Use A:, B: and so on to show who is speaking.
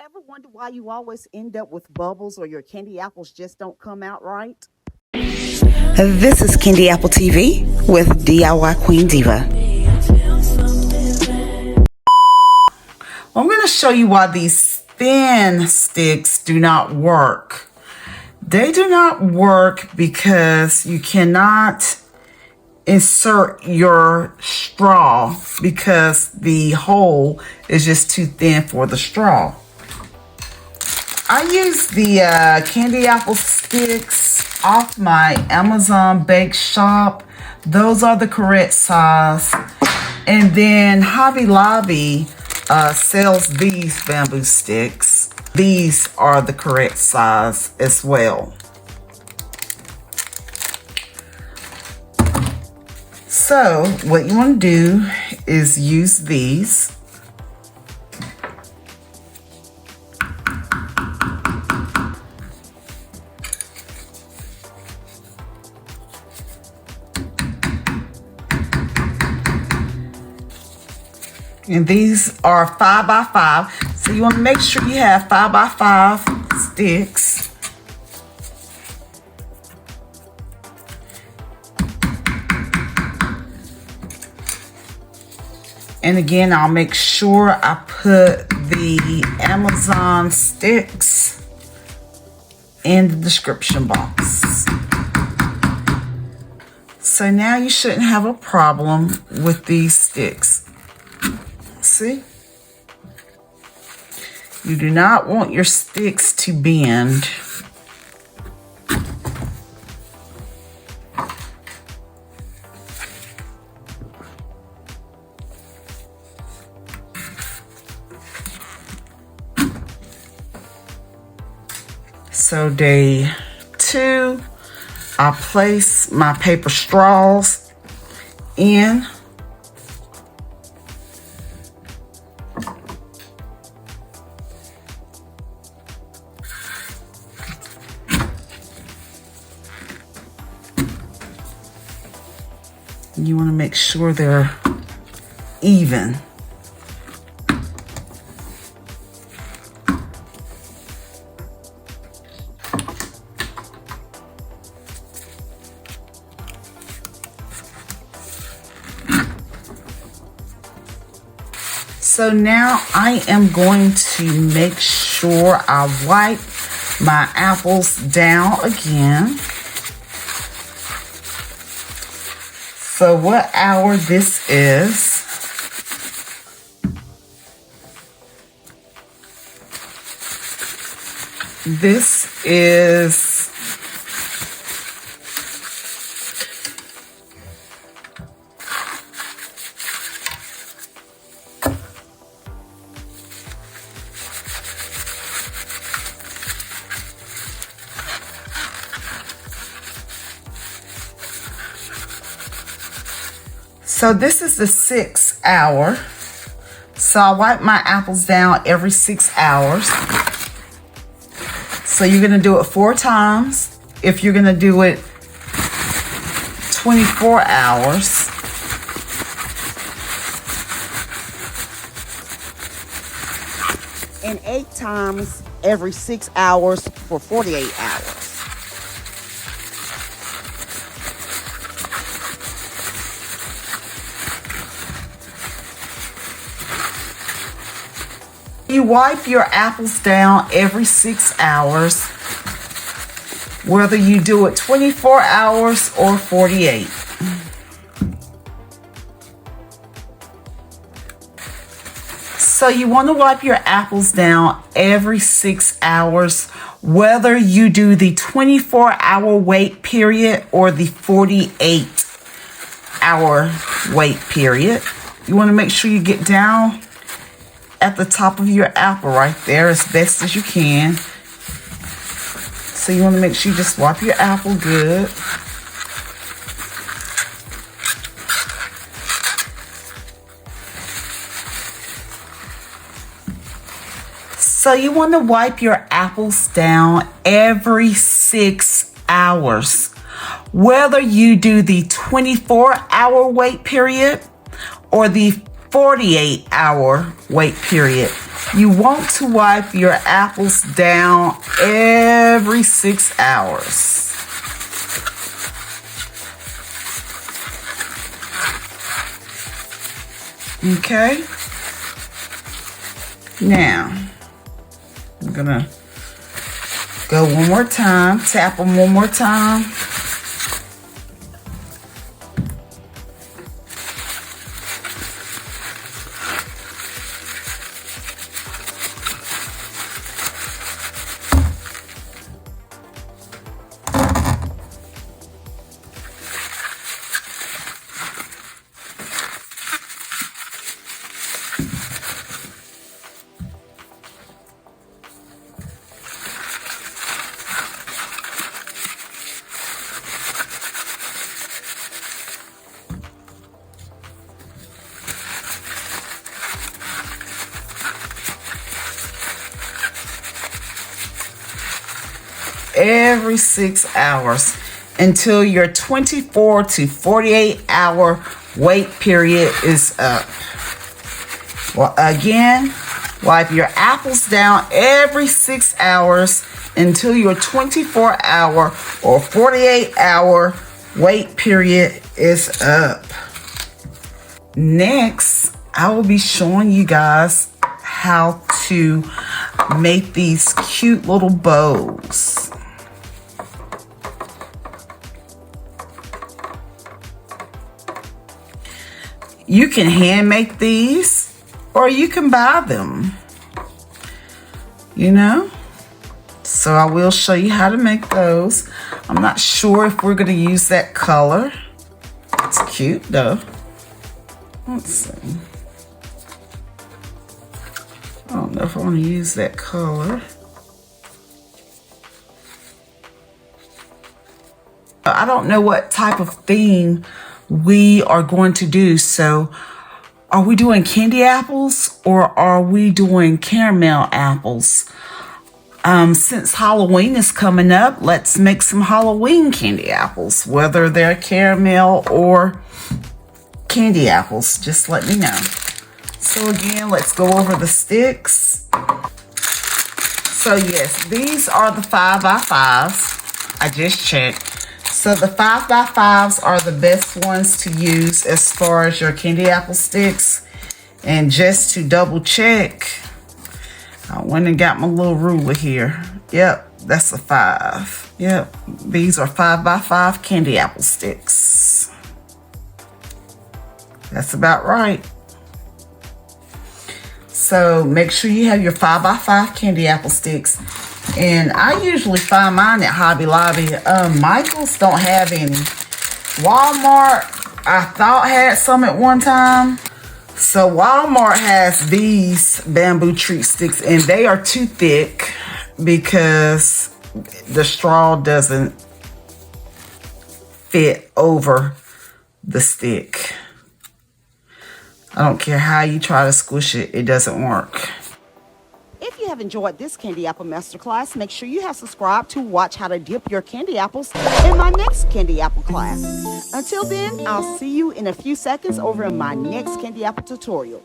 A: Ever wonder why you always end up with bubbles or your candy apples just don't come out right?
B: This is Candy Apple TV with DIY Queen Diva. I'm going to show you why these thin sticks do not work. They do not work because you cannot insert your straw because the hole is just too thin for the straw. I use the candy apple sticks off my Amazon bake shop. Those are the correct size. And then Hobby Lobby sells these bamboo sticks. These are the correct size as well. So what you want to do is use these. And these are 5 by 5. So you want to make sure you have 5 by 5 sticks. And again, I'll make sure I put the Amazon sticks in the description box. So now you shouldn't have a problem with these sticks. See? You do not want your sticks to bend. So day 2, I place my paper straws in. You want to make sure they're even. So now I am going to make sure I wipe my apples down again. So what hour this is? This is So this is the 6th hour. So I wipe my apples down every 6 hours. So you're gonna do it 4 times. If you're gonna do it 24 hours.
A: And 8 times every 6 hours for 48 hours.
B: You wipe your apples down every 6 hours, whether you do it 24 hours or 48. So you want to wipe your apples down every 6 hours, whether you do the 24-hour wait period or the 48-hour wait period. You want to make sure you get down at the top of your apple right there as best as you can. So you want to make sure you just wipe your apple good. So you want to wipe your apples down every 6 hours, whether you do the 24-hour wait period or the 48-hour wait period. You want to wipe your apples down every 6 hours. Okay. Now, I'm gonna go one more time, tap them one more time. Every 6 hours until your 24 to 48 hour wait period is up. Well, again, wipe your apples down every 6 hours until your 24-hour or 48-hour wait period is up. Next, I will be showing you guys how to make these cute little bows. You can hand make these or you can buy them, you know? So I will show you how to make those. I'm not sure if we're gonna use that color. It's cute though. Let's see. I don't know if I want to use that color. I don't know what type of theme we are going to do. So are we doing candy apples or are we doing caramel apples? Since Halloween is coming up, let's make some Halloween candy apples, whether they're caramel or candy apples. Just let me know. So again, let's go over the sticks. So yes, these are the 5x5s. I just checked. So the 5x5s are the best ones to use as far as your candy apple sticks. And just to double check, I went and got my little ruler here. Yep, that's a 5. Yep, these are 5x5 candy apple sticks. That's about right. So make sure you have your 5x5 candy apple sticks. And I usually find mine at Hobby Lobby. Michael's don't have any. Walmart, I thought had some at one time. So Walmart has these bamboo treat sticks and they are too thick because the straw doesn't fit over the stick. I don't care how you try to squish it, it doesn't work.
A: If you have enjoyed this Candy Apple Masterclass, make sure you have subscribed to watch how to dip your candy apples in my next Candy Apple class. Until then, I'll see you in a few seconds over in my next Candy Apple tutorial.